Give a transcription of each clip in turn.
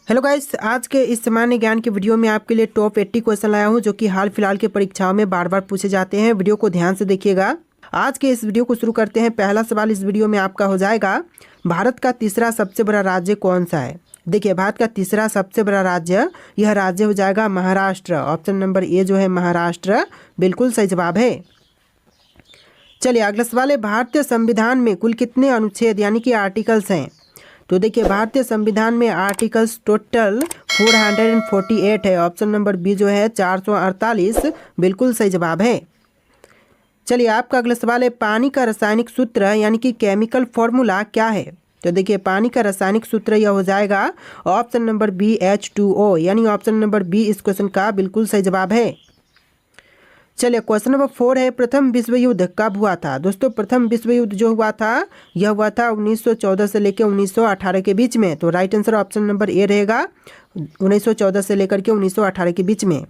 Hello guys, आज के इस सामान्य ज्ञान के वीडियो में आपके लिए टॉप 80 क्वेश्चन लाया हूं जो कि हाल फिलहाल के परीक्षाओं में बार बार पूछे जाते हैं। वीडियो को ध्यान से देखिएगा। आज के इस वीडियो को शुरू करते हैं। पहला सवाल इस वीडियो में आपका हो जाएगा, भारत का तीसरा सबसे बड़ा राज्य कौन सा है। देखिए, भारत का तीसरा सबसे बड़ा राज्य, यह राज्य हो जाएगा महाराष्ट्र। ऑप्शन नंबर ए जो है महाराष्ट्र, बिल्कुल सही जवाब है। चलिए अगला सवाल है, भारतीय संविधान में कुल कितने अनुच्छेद यानी कि आर्टिकल्स हैं। तो देखिए, भारतीय संविधान में आर्टिकल्स टोटल 448 है। ऑप्शन नंबर बी जो है 448, बिल्कुल सही जवाब है। चलिए आपका अगला सवाल है, पानी का रासायनिक सूत्र यानी कि केमिकल फॉर्मूला क्या है। तो देखिए, पानी का रासायनिक सूत्र यह हो जाएगा ऑप्शन नंबर बी H2O, यानी ऑप्शन नंबर बी इस क्वेश्चन का बिल्कुल सही जवाब है। चलिए क्वेश्चन नंबर 4 है, प्रथम विश्व युद्ध कब हुआ था। दोस्तों, प्रथम विश्व युद्ध जो हुआ था यह हुआ था 1914 से लेकर 1918 के बीच में। तो right answer option number A रहेगा, 1914 से लेकर के 1918 के बीच में।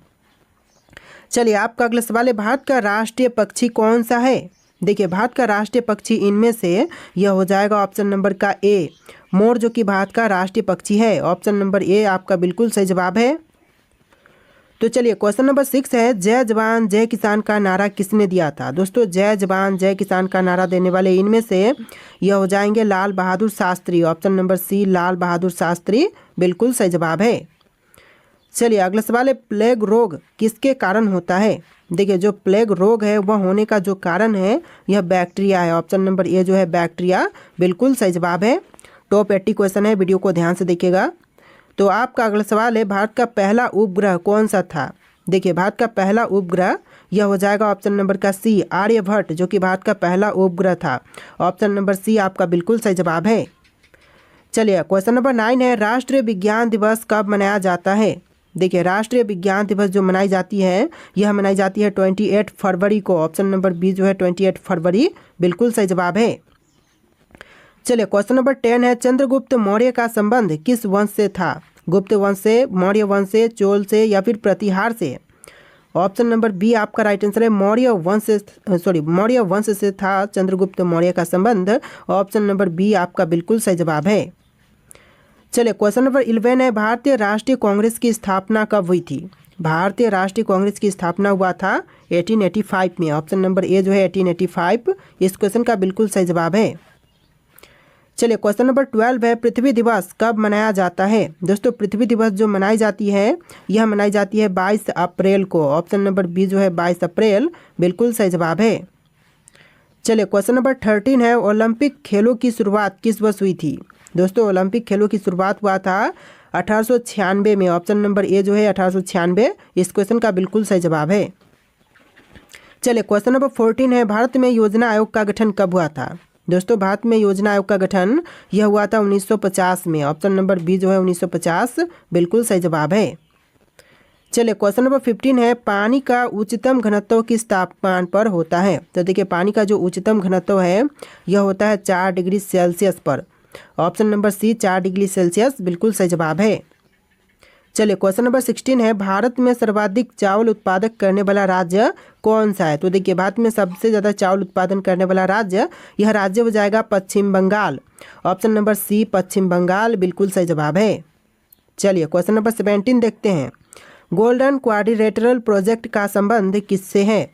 चलिए आपका अगला सवाल है, भारत का राष्ट्रीय पक्षी कौन सा है। देखिए, भारत का राष्ट्रीय पक्षी इनमें से यह हो जाएगा ऑप्शन नंबर का ए, मोर, जो कि भारत का राष्ट्रीय पक्षी है। ऑप्शन नंबर ए आपका बिल्कुल सही जवाब है। तो चलिए क्वेश्चन नंबर 6 है, जय जवान जय किसान का नारा किसने दिया था। दोस्तों, जय जवान जय किसान का नारा देने वाले इनमें से यह हो जाएंगे लाल बहादुर शास्त्री। ऑप्शन नंबर सी लाल बहादुर शास्त्री, बिल्कुल सही जवाब है। चलिए अगला सवाल है, प्लेग रोग किसके कारण होता है। देखिए, जो प्लेग रोग है वह होने का जो कारण है यह बैक्टीरिया है। ऑप्शन नंबर ए जो है बैक्टीरिया, बिल्कुल सही जवाब है। टॉप 80 क्वेश्चन है, वीडियो को ध्यान से देखिएगा। तो आपका अगला सवाल है, भारत का पहला उपग्रह कौन सा था। देखिए, भारत का पहला उपग्रह यह हो जाएगा ऑप्शन नंबर का सी आर्यभट्ट, जो कि भारत का पहला उपग्रह था। ऑप्शन नंबर सी आपका बिल्कुल सही जवाब है। चलिए क्वेश्चन नंबर 9 है, राष्ट्रीय विज्ञान दिवस कब मनाया जाता है। देखिए, राष्ट्रीय विज्ञान दिवस जो मनाई जाती है यह मनाई जाती है 28 फरवरी को। ऑप्शन नंबर बी जो है 28 फरवरी, बिल्कुल सही जवाब है। चलिए क्वेश्चन नंबर 10 है, चंद्रगुप्त मौर्य का संबंध किस वंश से था। गुप्त वंश से, मौर्य वंश से, चोल से या फिर प्रतिहार से। ऑप्शन नंबर बी आपका राइट आंसर है, मौर्य वंश से था चंद्रगुप्त मौर्य का संबंध। ऑप्शन नंबर बी आपका बिल्कुल सही जवाब है। चलिए क्वेश्चन नंबर 11 है, भारतीय राष्ट्रीय कांग्रेस की स्थापना कब हुई थी। भारतीय राष्ट्रीय कांग्रेस की स्थापना हुआ था 1885 में। ऑप्शन नंबर ए जो है 1885, इस क्वेश्चन का बिल्कुल सही जवाब है। चलिए क्वेश्चन नंबर 12 है, पृथ्वी दिवस कब मनाया जाता है। दोस्तों, पृथ्वी दिवस जो मनाई जाती है यह मनाई जाती है 22 अप्रैल को। ऑप्शन नंबर बी जो है 22 अप्रैल, बिल्कुल सही जवाब है। चलिए क्वेश्चन नंबर 13 है, ओलंपिक खेलों की शुरुआत किस वर्ष हुई थी। दोस्तों, ओलंपिक खेलों की शुरुआत हुआ था 1896 में। ऑप्शन नंबर ए जो है 1896, इस क्वेश्चन का बिल्कुल सही जवाब है। चलिए क्वेश्चन नंबर 14 है, भारत में योजना आयोग का गठन कब हुआ था। दोस्तों, भारत में योजना आयोग का गठन यह हुआ था 1950 में। ऑप्शन नंबर बी जो है 1950, बिल्कुल सही जवाब है। चलिए क्वेश्चन नंबर 15 है, पानी का उच्चतम घनत्व किस तापमान पर होता है। तो देखिए, पानी का जो उच्चतम घनत्व है यह होता है 4 डिग्री सेल्सियस पर। Option number C 4 degree Celsius, बिल्कुल सही जवाब है। चलिए क्वेश्चन नंबर 16 है, भारत में सर्वाधिक चावल उत्पादक करने वाला राज्य कौन सा है। तो देखिए, भारत में सबसे ज़्यादा चावल उत्पादन करने वाला राज्य, यह राज्य हो जाएगा पश्चिम बंगाल। ऑप्शन नंबर सी पश्चिम बंगाल, बिल्कुल सही जवाब है। चलिए क्वेश्चन नंबर 17 देखते हैं, गोल्डन क्वाड्रिलेटरल प्रोजेक्ट का संबंध किससे है।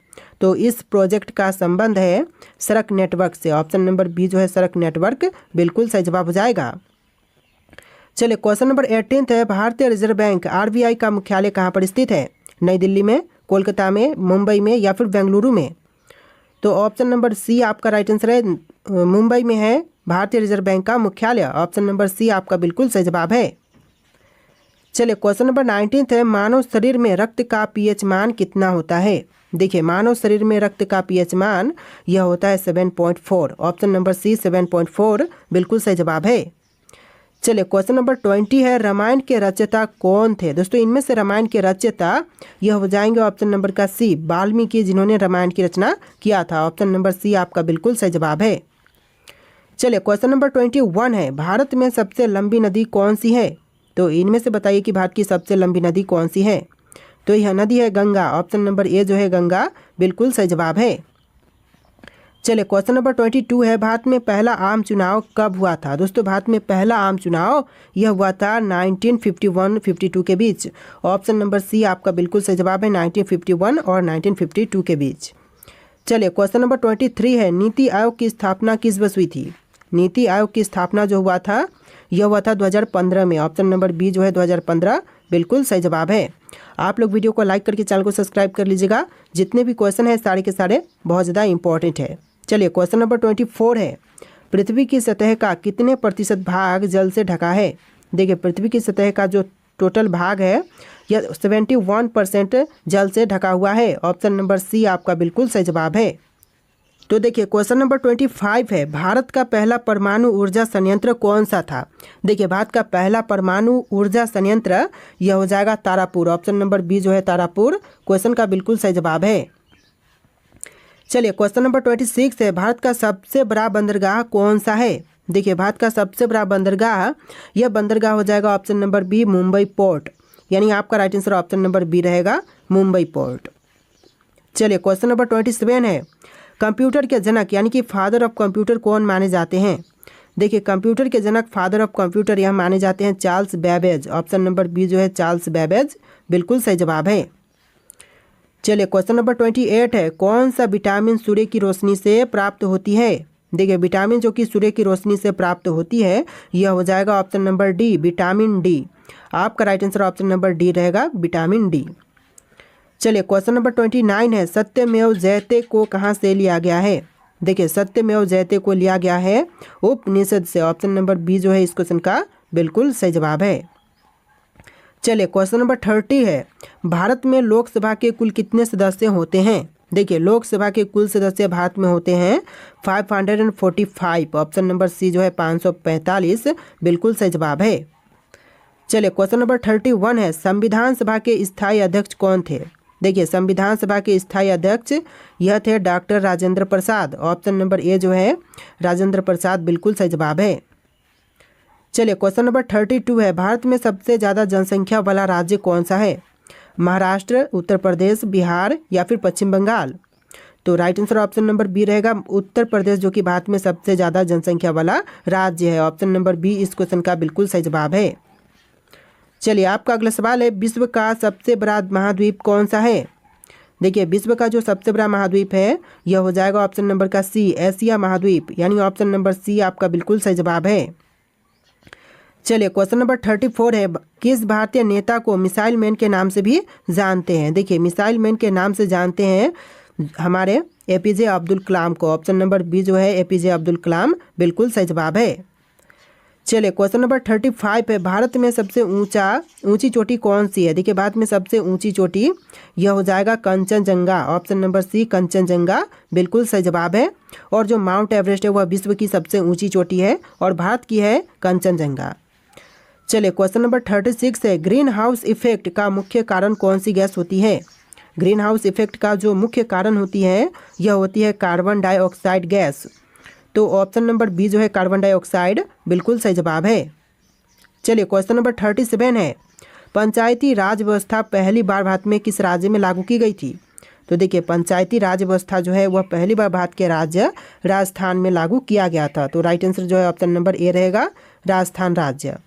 तो इस प्रोजेक्ट का संबंध है सड़क नेटवर्क से। ऑप्शन नंबर बी जो है सड़क नेटवर्क, बिल्कुल सही जवाब हो जाएगा। चलिए क्वेश्चन नंबर 18 है, भारतीय रिजर्व बैंक RBI का मुख्यालय कहाँ पर स्थित है। नई दिल्ली में, कोलकाता में, मुंबई में या फिर बेंगलुरु में। तो ऑप्शन नंबर सी आपका राइट आंसर है, मुंबई में है भारतीय रिजर्व बैंक का मुख्यालय। ऑप्शन नंबर सी आपका बिल्कुल सही जवाब है। चलिए क्वेश्चन नंबर 19 है, मानव शरीर में रक्त का pH मान कितना होता है। देखिए, मानव शरीर में रक्त का pH मान यह होता है 7.4। ऑप्शन नंबर सी 7.4, बिल्कुल सही जवाब है। चलिए क्वेश्चन नंबर 20 है, रामायण के रचयिता कौन थे। दोस्तों, इनमें से रामायण के रचयिता यह हो जाएंगे ऑप्शन नंबर का सी वाल्मीकि, जिन्होंने रामायण की रचना किया था। ऑप्शन नंबर सी आपका बिल्कुल सही जवाब है। चलिए क्वेश्चन नंबर 21 है, भारत में सबसे लंबी नदी कौन सी है। तो इनमें से बताइए कि भारत की सबसे लंबी नदी कौन सी है। तो यह नदी है गंगा। ऑप्शन नंबर ए जो है गंगा, बिल्कुल सही जवाब है। चलिए क्वेश्चन नंबर 22 है, भारत में पहला आम चुनाव कब हुआ था। दोस्तों भारत में पहला आम चुनाव यह हुआ था 1951-52 के बीच। ऑप्शन नंबर सी आपका बिल्कुल सही जवाब है, 1951 और 1952 के बीच। चलिए क्वेश्चन नंबर 23 है, नीति आयोग की स्थापना किस वर्ष हुई थी। नीति आयोग की स्थापना जो हुआ था यह हुआ था 2015 में। ऑप्शन नंबर बी जो है 2015 बिल्कुल सही जवाब है। आप लोग वीडियो को लाइक करके चैनल को सब्सक्राइब कर लीजिएगा। जितने भी क्वेश्चन है सारे के सारे बहुत ज़्यादा इंपॉर्टेंट है। चलिए क्वेश्चन नंबर 24 है, पृथ्वी की सतह का कितने प्रतिशत भाग जल से ढका है। देखिए पृथ्वी की सतह का जो टोटल भाग है यह 71% जल से ढका हुआ है। ऑप्शन नंबर सी आपका बिल्कुल सही जवाब है। तो देखिए क्वेश्चन नंबर 25 है, भारत का पहला परमाणु ऊर्जा संयंत्र कौन सा था। देखिए भारत का पहला परमाणु ऊर्जा संयंत्र यह हो जाएगा तारापुर। ऑप्शन नंबर बी जो है तारापुर क्वेश्चन का बिल्कुल सही जवाब है। चलिए क्वेश्चन नंबर 26 है, भारत का सबसे बड़ा बंदरगाह कौन सा है। देखिए भारत का सबसे बड़ा बंदरगाह यह बंदरगाह हो जाएगा option number B Mumbai port, यानी आपका right answer option number B रहेगा मुंबई पोर्ट। चलिए क्वेश्चन नंबर 27 है, कंप्यूटर के जनक यानी कि फादर ऑफ कंप्यूटर कौन माने जाते हैं। देखिए कंप्यूटर के जनक फादर ऑफ कंप्यूटर यह माने जाते हैं Charles Babbage. Option number B जो है चार्ल्स बेबेज बिल्कुल सही जवाब है। चलिए क्वेश्चन नंबर 28 है, कौन सा विटामिन सूर्य की रोशनी से प्राप्त होती है। देखिए विटामिन जो कि सूर्य की रोशनी से प्राप्त होती है यह हो जाएगा option number D vitamin D. आपका right answer option number D रहेगा विटामिन डी। चलिए क्वेश्चन नंबर 29 है, सत्यमेव जयते को कहाँ से लिया गया है। देखिए सत्यमेव जयते को लिया गया है उपनिषद से। ऑप्शन नंबर बी जो है इस क्वेश्चन का बिल्कुल सही जवाब है। चलिए क्वेश्चन नंबर 30 है, भारत में लोकसभा के कुल कितने सदस्य होते हैं। देखिए लोकसभा के कुल सदस्य भारत में होते हैं 545। ऑप्शन नंबर सी जो है 545 बिल्कुल सही जवाब है। चलिए क्वेश्चन नंबर 31 है, संविधान सभा के स्थायी अध्यक्ष कौन थे। देखिए संविधान सभा के स्थायी अध्यक्ष यह थे doctor Rajendra Prasad. Option number A जो है राजेंद्र प्रसाद बिल्कुल सही जवाब है। चलिए क्वेश्चन नंबर 32 है, भारत में सबसे ज़्यादा जनसंख्या वाला राज्य कौन सा है। महाराष्ट्र, उत्तर प्रदेश, बिहार या फिर पश्चिम बंगाल। तो right answer option number B रहेगा उत्तर प्रदेश, जो कि भारत में सबसे ज़्यादा जनसंख्या वाला राज्य है। ऑप्शन नंबर बी इस क्वेश्चन का बिल्कुल सही जवाब है। चलिए आपका अगला सवाल है, विश्व का सबसे बड़ा महाद्वीप कौन सा है। देखिए विश्व का जो सबसे बड़ा महाद्वीप है यह हो जाएगा ऑप्शन नंबर का सी एशिया महाद्वीप, यानी ऑप्शन नंबर सी आपका बिल्कुल सही जवाब है। चलिए क्वेश्चन नंबर 34 है, किस भारतीय नेता को मिसाइल मैन के नाम से भी जानते हैं। देखिए मिसाइल मैन के नाम से जानते हैं हमारे एपीजे अब्दुल कलाम को। ऑप्शन नंबर बी जो है एपीजे अब्दुल कलाम बिल्कुल सही जवाब है। चलिए क्वेश्चन नंबर 35 है, भारत में सबसे ऊंची चोटी कौन सी है। देखिए भारत में सबसे ऊंची चोटी यह हो जाएगा Kanchenjunga. Option number C Kanchenjunga बिल्कुल सही जवाब है। और जो माउंट एवरेस्ट है वह विश्व की सबसे ऊंची चोटी है और भारत की है कंचनजंगा। चलिए क्वेश्चन नंबर 36 है, ग्रीन हाउस इफेक्ट का मुख्य कारण कौन सी गैस होती है। ग्रीन हाउस इफेक्ट का जो मुख्य कारण होती है यह होती है कार्बन डाइऑक्साइड गैस। तो ऑप्शन नंबर बी जो है कार्बन डाइऑक्साइड बिल्कुल सही जवाब है। चलिए क्वेश्चन नंबर 37 है, पंचायती राज व्यवस्था पहली बार भारत में किस राज्य में लागू की गई थी। तो देखिए पंचायती राज व्यवस्था जो है वह पहली बार भारत के राज्य राजस्थान में लागू किया गया था। तो राइट आंसर जो है ऑप्शन नंबर ए रहेगा राजस्थान राज्य।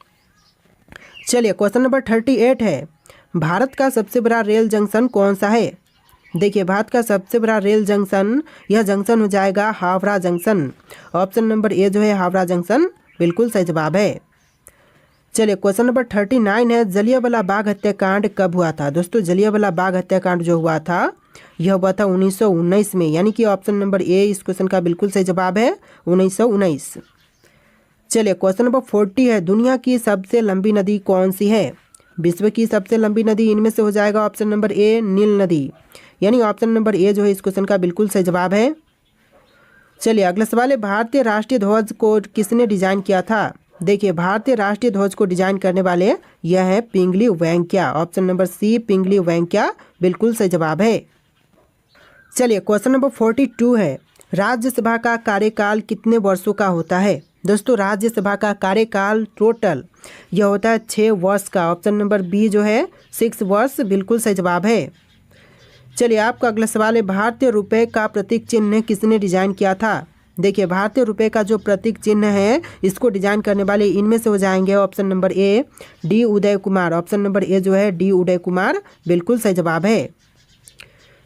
चलिए क्वेश्चन नंबर 38 है, भारत का सबसे बड़ा रेल जंक्शन कौन सा है। देखिए भारत का सबसे बड़ा रेल जंक्शन यह जंक्शन हो जाएगा Howrah junction. Option number A जो है हावड़ा जंक्शन बिल्कुल सही जवाब है। चलिए क्वेश्चन नंबर 39 है, जलियांवाला बाग हत्याकांड कब हुआ था। दोस्तों जलियांवाला बाग हत्याकांड जो हुआ था यह हुआ था 1919 में, यानी कि ऑप्शन नंबर ए इस क्वेश्चन का बिल्कुल सही जवाब है 1919। चलिए क्वेश्चन नंबर 40 है, दुनिया की सबसे लंबी नदी कौन सी है। विश्व की सबसे लंबी नदी इनमें से हो जाएगा ऑप्शन नंबर ए नील नदी, यानी ऑप्शन नंबर ए जो है इस क्वेश्चन का बिल्कुल सही जवाब है। चलिए अगला सवाल है, भारतीय राष्ट्रीय ध्वज को किसने डिजाइन किया था। देखिए भारतीय राष्ट्रीय ध्वज को डिजाइन करने वाले यह है पिंगली वेंकैया। ऑप्शन नंबर सी पिंगली वेंकैया बिल्कुल सही जवाब है। चलिए क्वेश्चन नंबर 42 है, राज्यसभा का कार्यकाल कितने वर्षों का होता है। दोस्तों राज्यसभा का कार्यकाल टोटल यह होता है 6 वर्ष का। ऑप्शन नंबर बी जो है 6 वर्ष बिल्कुल सही जवाब है। चलिए आपका अगला सवाल है, भारतीय रुपए का प्रतीक चिन्ह किसने डिजाइन किया था। देखिए भारतीय रुपए का जो प्रतीक चिन्ह है इसको डिजाइन करने वाले इनमें से हो जाएंगे option number A D Uday Kumar. Option number A जो है डी उदय कुमार बिल्कुल सही जवाब है।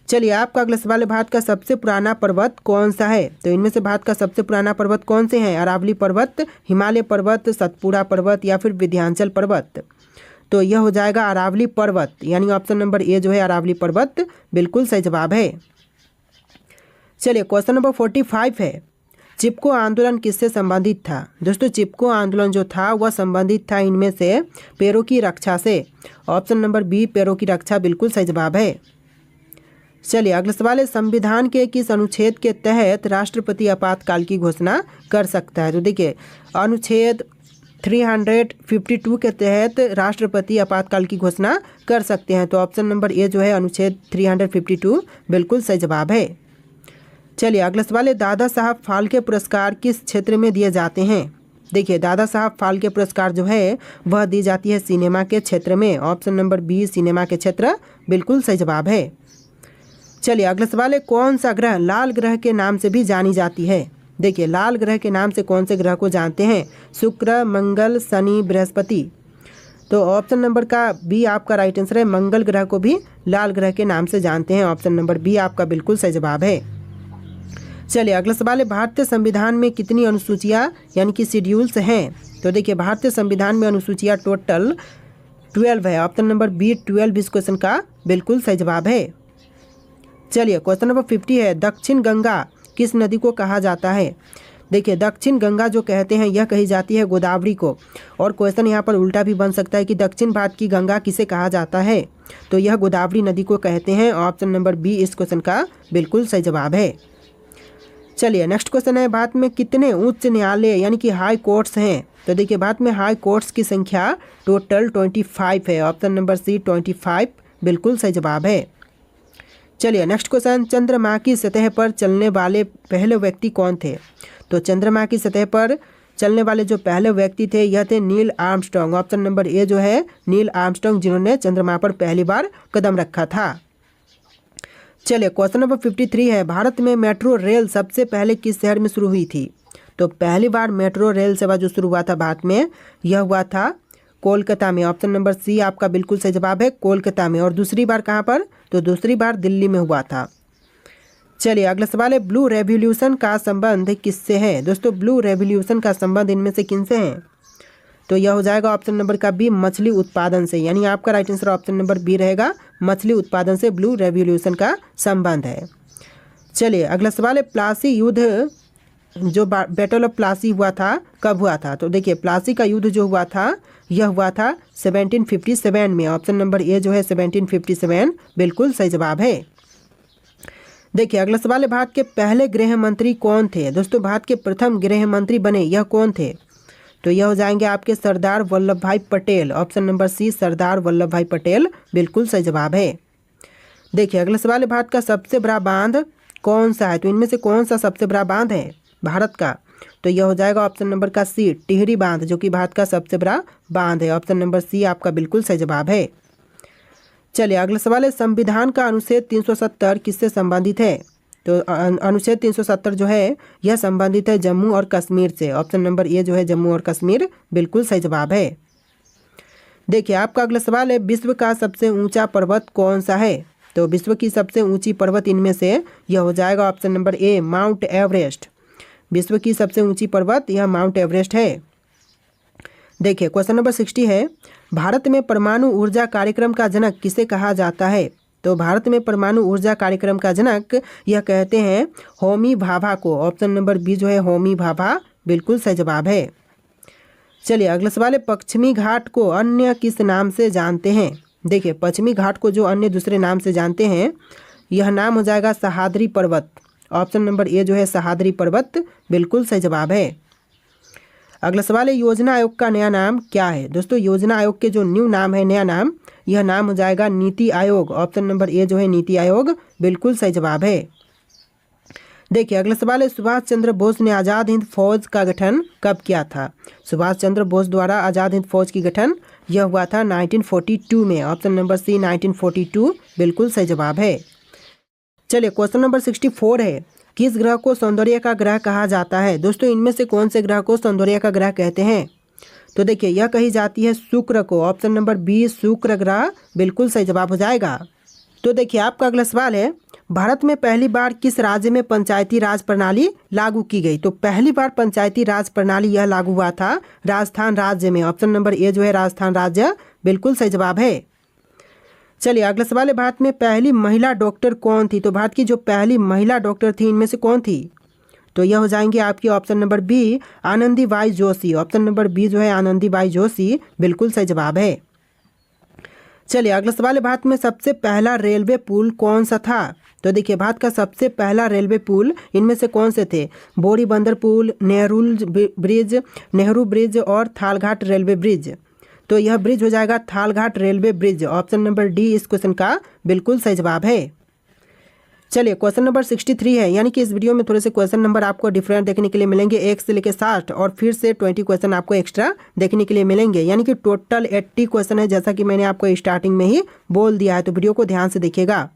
चलिए आपका अगला सवाल है, भारत का सबसे पुराना पर्वत कौन सा है। तो इनमें से भारत का सबसे पुराना पर्वत कौन से हैं, अरावली पर्वत, हिमालय पर्वत, सतपुड़ा पर्वत या फिर विंध्याचल पर्वत। तो यह हो जाएगा अरावली पर्वत, यानी ऑप्शन नंबर ए जो है अरावली पर्वत बिल्कुल सही जवाब है। चलिए क्वेश्चन नंबर 45 है, चिपको आंदोलन किससे संबंधित था। दोस्तों चिपको आंदोलन जो था वह संबंधित था इनमें से पैरों की रक्षा से। ऑप्शन नंबर बी पैरों की रक्षा बिल्कुल सही जवाब है। चलिए अगला सवाल है, संविधान के किस अनुच्छेद के तहत राष्ट्रपति आपातकाल की घोषणा कर सकता है। तो देखिए अनुच्छेद 352 के तहत राष्ट्रपति आपातकाल की घोषणा कर सकते हैं। तो ऑप्शन नंबर ए जो है अनुच्छेद 352 बिल्कुल सही जवाब है। चलिए अगला सवाल है, दादा साहब फाल्के पुरस्कार किस क्षेत्र में दिए जाते हैं। देखिए दादा साहब फाल्के पुरस्कार जो है वह दी जाती है सिनेमा के क्षेत्र में। ऑप्शन नंबर बी सिनेमा के क्षेत्र बिल्कुल सही जवाब है। चलिए अगला सवाल है, कौन सा ग्रह लाल ग्रह के नाम से भी जानी जाती है। देखिए लाल ग्रह के नाम से कौन से ग्रह को जानते हैं, शुक्र, मंगल, शनि, बृहस्पति। तो ऑप्शन नंबर का बी आपका राइट आंसर है, मंगल ग्रह को भी लाल ग्रह के नाम से जानते हैं। ऑप्शन नंबर बी आपका बिल्कुल सही जवाब है। चलिए अगला सवाल है, भारतीय संविधान में कितनी अनुसूचियां यानी कि शेड्यूल्स हैं। तो देखिए भारतीय संविधान में अनुसूचियां टोटल 12 है। ऑप्शन नंबर बी 12 इस क्वेश्चन का बिल्कुल सही जवाब है। चलिए क्वेश्चन नंबर 50 है, दक्षिण गंगा किस नदी को कहा जाता है। देखिए दक्षिण गंगा जो कहते हैं यह कही जाती है गोदावरी को। और क्वेश्चन यहाँ पर उल्टा भी बन सकता है कि दक्षिण भारत की गंगा किसे कहा जाता है। तो यह गोदावरी नदी को कहते हैं। ऑप्शन नंबर बी इस क्वेश्चन का बिल्कुल सही जवाब है। चलिए नेक्स्ट क्वेश्चन है, भारत में कितने उच्च न्यायालय यानी कि हाई कोर्ट्स हैं। तो देखिए भारत में हाई कोर्ट्स की संख्या टोटल 25 है। ऑप्शन नंबर सी 25 बिल्कुल सही जवाब है। चलिए नेक्स्ट क्वेश्चन, चंद्रमा की सतह पर चलने वाले पहले व्यक्ति कौन थे। तो चंद्रमा की सतह पर चलने वाले जो पहले व्यक्ति थे यह थे Neil Armstrong. Option number A जो है नील आर्मस्ट्रांग, जिन्होंने चंद्रमा पर पहली बार कदम रखा था। चलिए क्वेश्चन नंबर 53 है, भारत में मेट्रो रेल सबसे पहले किस शहर में शुरू हुई थी। तो पहली बार मेट्रो रेल सेवा जो शुरू हुआ था भारत में यह हुआ था कोलकाता में। ऑप्शन नंबर सी आपका बिल्कुल सही जवाब है, कोलकाता में। और दूसरी बार कहाँ पर, तो दूसरी बार दिल्ली में हुआ था। चलिए अगला सवाल है, ब्लू रेवोल्यूशन का संबंध किससे है। दोस्तों ब्लू रेवोल्यूशन का संबंध इनमें से किनसे है। तो यह हो जाएगा ऑप्शन नंबर का बी मछली उत्पादन से, यानी आपका right answer option number B रहेगा, मछली उत्पादन से ब्लू रेवोल्यूशन का संबंध है। चलिए अगला सवाल है, प्लासी युद्ध जो बैटल ऑफ प्लासी हुआ था कब हुआ था। तो देखिए प्लासी का युद्ध जो हुआ था यह हुआ था 1757 में। ऑप्शन नंबर ए जो है 1757 बिल्कुल सही जवाब है। देखिए अगला सवाल है, भारत के पहले गृह मंत्री कौन थे। दोस्तों भारत के प्रथम गृह मंत्री बने यह कौन थे। तो यह हो जाएंगे आपके सरदार वल्लभ भाई पटेल। ऑप्शन नंबर सी सरदार वल्लभ भाई पटेल बिल्कुल सही जवाब है। देखिए अगला सवाल है, भारत का सबसे बड़ा बांध कौन सा है। तो इनमें से कौन सा सबसे बड़ा बांध है भारत का। तो यह हो जाएगा ऑप्शन नंबर का सी टिहरी बांध, जो कि भारत का सबसे बड़ा बांध है। ऑप्शन नंबर सी आपका बिल्कुल सही जवाब है। चलिए अगला सवाल है, संविधान का अनुच्छेद 370 किससे संबंधित है। तो अनुच्छेद 370 जो है यह संबंधित है जम्मू और कश्मीर से। ऑप्शन नंबर ए जो है जम्मू और कश्मीर बिल्कुल सही जवाब है। देखिए आपका अगला सवाल है, विश्व का सबसे ऊंचा पर्वत कौन सा है। तो विश्व की सबसे ऊंची पर्वत इनमें से यह हो जाएगा option number A mount Everest. विश्व की सबसे ऊंची पर्वत यह माउंट एवरेस्ट है। देखिए क्वेश्चन नंबर 60 है, भारत में परमाणु ऊर्जा कार्यक्रम का जनक किसे कहा जाता है। तो भारत में परमाणु ऊर्जा कार्यक्रम का जनक यह कहते हैं होमी भाभा को। ऑप्शन नंबर बी जो है होमी भाभा बिल्कुल सही जवाब है। चलिए अगला सवाल है, पश्चिमी घाट को अन्य किस नाम से जानते हैं। देखिए पश्चिमी घाट को जो अन्य दूसरे नाम से जानते हैं यह नाम हो जाएगा सह्याद्री पर्वत। ऑप्शन नंबर ए जो है सह्याद्री पर्वत बिल्कुल सही जवाब है। अगला सवाल है, योजना आयोग का नया नाम क्या है। दोस्तों योजना आयोग के जो न्यू नाम है, नया नाम, यह नाम हो जाएगा NITI Aayog. Option number A जो है नीति आयोग बिल्कुल सही जवाब है। देखिए अगला सवाल है, सुभाष चंद्र बोस ने आज़ाद हिंद फौज का गठन कब किया था। सुभाष चंद्र बोस द्वारा आज़ाद हिंद फौज की गठन यह हुआ था 1942 में। ऑप्शन नंबर सी 1942 बिल्कुल सही जवाब है। चलिए क्वेश्चन नंबर 64 है, किस ग्रह को सौंदर्य का ग्रह कहा जाता है। दोस्तों इनमें से कौन से ग्रह को सौंदर्य का ग्रह कहते हैं। तो देखिए यह कही जाती है शुक्र को। ऑप्शन नंबर बी शुक्र ग्रह बिल्कुल सही जवाब हो जाएगा। तो देखिए आपका अगला सवाल है, भारत में पहली बार किस राज्य में पंचायती राज प्रणाली लागू की गई। तो पहली बार पंचायती राज प्रणाली यह लागू हुआ था राजस्थान राज्य में। ऑप्शन नंबर ए जो है राजस्थान राज्य बिल्कुल सही जवाब है। चलिए अगला सवाल है, भारत में पहली महिला डॉक्टर कौन थी। तो भारत की जो पहली महिला डॉक्टर थी इनमें से कौन थी। तो यह हो जाएंगे आपकी option number B Anandibai Joshi. Option number B जो है आनंदीबाई जोशी बिल्कुल सही जवाब है। चलिए अगला सवाल है, भारत में सबसे पहला रेलवे पुल कौन सा था। तो देखिए भारत का सबसे पहला रेलवे पुल इनमें से कौन से थे। बोरी बंदर पुल, नेहरू ब्रिज और थालघाट रेलवे ब्रिज। तो यह ब्रिज हो जाएगा Thalghat railway bridge. Option number D इस क्वेश्चन का बिल्कुल सही जवाब है। चलिए क्वेश्चन नंबर 63 है, यानी कि इस वीडियो में थोड़े से क्वेश्चन नंबर आपको डिफरेंट देखने के लिए मिलेंगे। 1 से लेकर 60 और फिर से 20 क्वेश्चन आपको एक्स्ट्रा देखने के लिए मिलेंगे, यानी कि टोटल 80 क्वेश्चन है, जैसा कि मैंने आपको स्टार्टिंग में ही बोल दिया है। तो वीडियो को ध्यान से देखिएगा।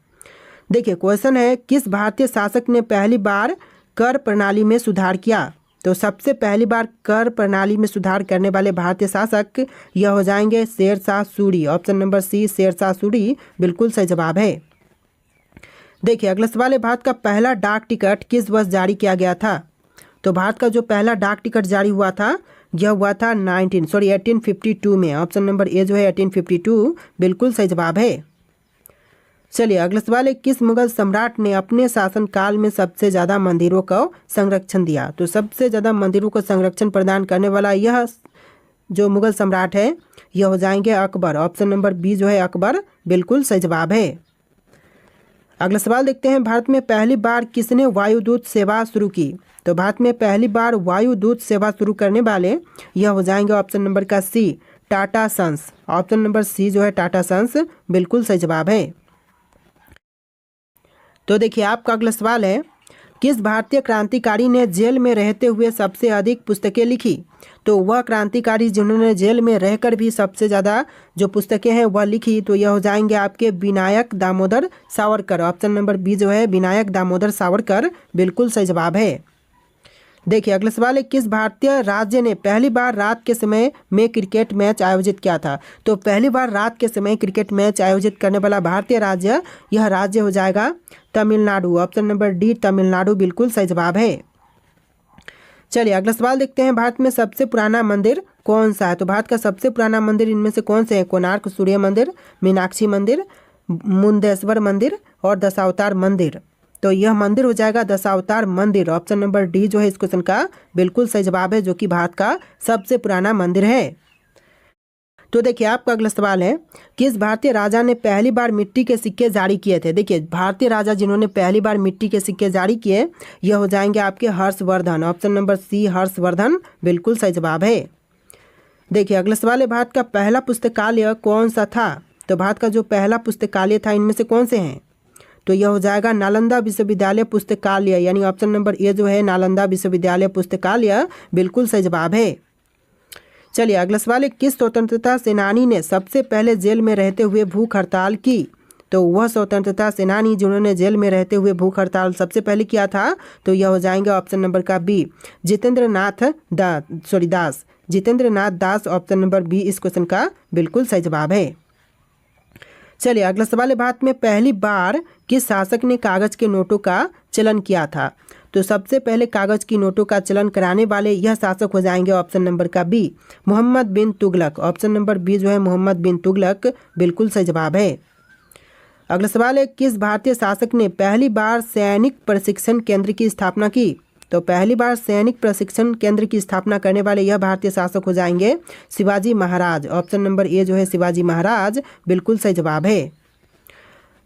देखिए क्वेश्चन है, किस भारतीय शासक ने पहली बार कर प्रणाली में सुधार किया। तो सबसे पहली बार कर प्रणाली में सुधार करने वाले भारतीय शासक यह हो जाएंगे Sher Shah Suri. Option number C Sher Shah Suri बिल्कुल सही जवाब है। देखिए अगला सवाल है, भारत का पहला डाक टिकट किस वर्ष जारी किया गया था। तो भारत का जो पहला डाक टिकट जारी हुआ था यह हुआ था 1852 में। ऑप्शन नंबर ए जो है 1852 बिल्कुल सही जवाब है। चलिए अगला सवाल है, किस मुगल सम्राट ने अपने शासनकाल में सबसे ज़्यादा मंदिरों को संरक्षण दिया। तो सबसे ज़्यादा मंदिरों को संरक्षण प्रदान करने वाला यह जो मुगल सम्राट है यह हो जाएंगे अकबर। ऑप्शन नंबर बी जो है अकबर बिल्कुल सही जवाब है। अगला सवाल देखते हैं, भारत में पहली बार किसने वायुदूत सेवा शुरू की। तो भारत में पहली बार वायुदूत सेवा शुरू करने वाले यह हो जाएंगे ऑप्शन नंबर का C Tata sons. Option number C जो है टाटा सन्स बिल्कुल सही जवाब है। तो देखिए आपका अगला सवाल है, किस भारतीय क्रांतिकारी ने जेल में रहते हुए सबसे अधिक पुस्तकें लिखी। तो वह क्रांतिकारी जिन्होंने जेल में रहकर भी सबसे ज़्यादा जो पुस्तकें हैं वह लिखी, तो यह हो जाएंगे आपके Vinayak Damodar Savarkar. Option number B जो है विनायक दामोदर सावरकर बिल्कुल सही जवाब है। देखिए अगला सवाल है, किस भारतीय राज्य ने पहली बार रात के समय में क्रिकेट मैच आयोजित किया था। तो पहली बार रात के समय क्रिकेट मैच आयोजित करने वाला भारतीय राज्य यह राज्य हो जाएगा Tamil Nadu. Option number D Tamil Nadu बिल्कुल सही जवाब है। चलिए अगला सवाल देखते हैं, भारत में सबसे पुराना मंदिर कौन सा है। तो भारत का सबसे पुराना मंदिर इनमें से कौन से है। कोणार्क सूर्य मंदिर, मीनाक्षी मंदिर, मुंदेश्वर मंदिर और दशावतार मंदिर। तो यह मंदिर हो जाएगा दशावतार मंदिर। ऑप्शन नंबर डी जो है इस क्वेश्चन का बिल्कुल सही जवाब है, जो कि भारत का सबसे पुराना मंदिर है। तो देखिए आपका अगला सवाल है, किस भारतीय राजा ने पहली बार मिट्टी के सिक्के जारी किए थे। देखिए भारतीय राजा जिन्होंने पहली बार मिट्टी के सिक्के जारी किए यह हो जाएंगे आपके Harshvardhan. Option number C Harshvardhan बिल्कुल सही जवाब है। देखिए अगला सवाल है, भारत का पहला पुस्तकालय कौन सा था। तो भारत का जो पहला पुस्तकालय था इनमें से कौन से हैं। तो यह हो जाएगा नालंदा विश्वविद्यालय पुस्तकालय, यानी ऑप्शन नंबर ए जो है नालंदा विश्वविद्यालय पुस्तकालय बिल्कुल सही जवाब है। चलिए अगला सवाल है, किस स्वतंत्रता सेनानी ने सबसे पहले जेल में रहते हुए भूख हड़ताल की। तो वह स्वतंत्रता सेनानी जिन्होंने जेल में रहते हुए भूख हड़ताल सबसे पहले किया था तो यह हो जाएंगे ऑप्शन नंबर का बी जितेंद्र नाथ दास। ऑप्शन नंबर बी इस क्वेश्चन का बिल्कुल सही जवाब है। चलिए अगला सवाल है, भारत में पहली बार किस शासक ने कागज के नोटों का चलन किया था। तो सबसे पहले कागज की नोटों का चलन कराने वाले यह शासक हो जाएंगे ऑप्शन नंबर का बी मोहम्मद बिन तुगलक। ऑप्शन नंबर बी जो है मोहम्मद बिन तुगलक बिल्कुल सही जवाब है। अगला सवाल है, किस भारतीय शासक ने पहली बार सैनिक प्रशिक्षण केंद्र की स्थापना की। तो पहली बार सैनिक प्रशिक्षण केंद्र की स्थापना करने वाले यह भारतीय शासक हो जाएंगे Shivaji Maharaj. Option number A जो है शिवाजी महाराज बिल्कुल सही जवाब है।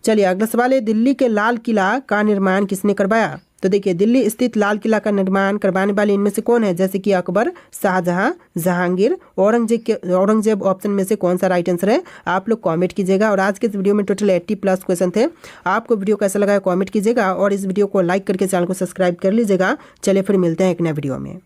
चलिए अगला सवाल है, दिल्ली के लाल किला का निर्माण किसने करवाया। तो देखिए दिल्ली स्थित लाल किला का निर्माण करवाने वाले इनमें से कौन है, जैसे कि अकबर, शाहजहां, जहांगीर, औरंगजेब। ऑप्शन में से कौन सा राइट आंसर है आप लोग कमेंट कीजिएगा। और आज के इस वीडियो में टोटल 80+ क्वेश्चन थे। आपको वीडियो कैसा लगा कमेंट कीजिएगा और इस वीडियो को लाइक करके चैनल को सब्सक्राइब कर लीजिएगा। चलिए फिर मिलते हैं एक नए वीडियो में।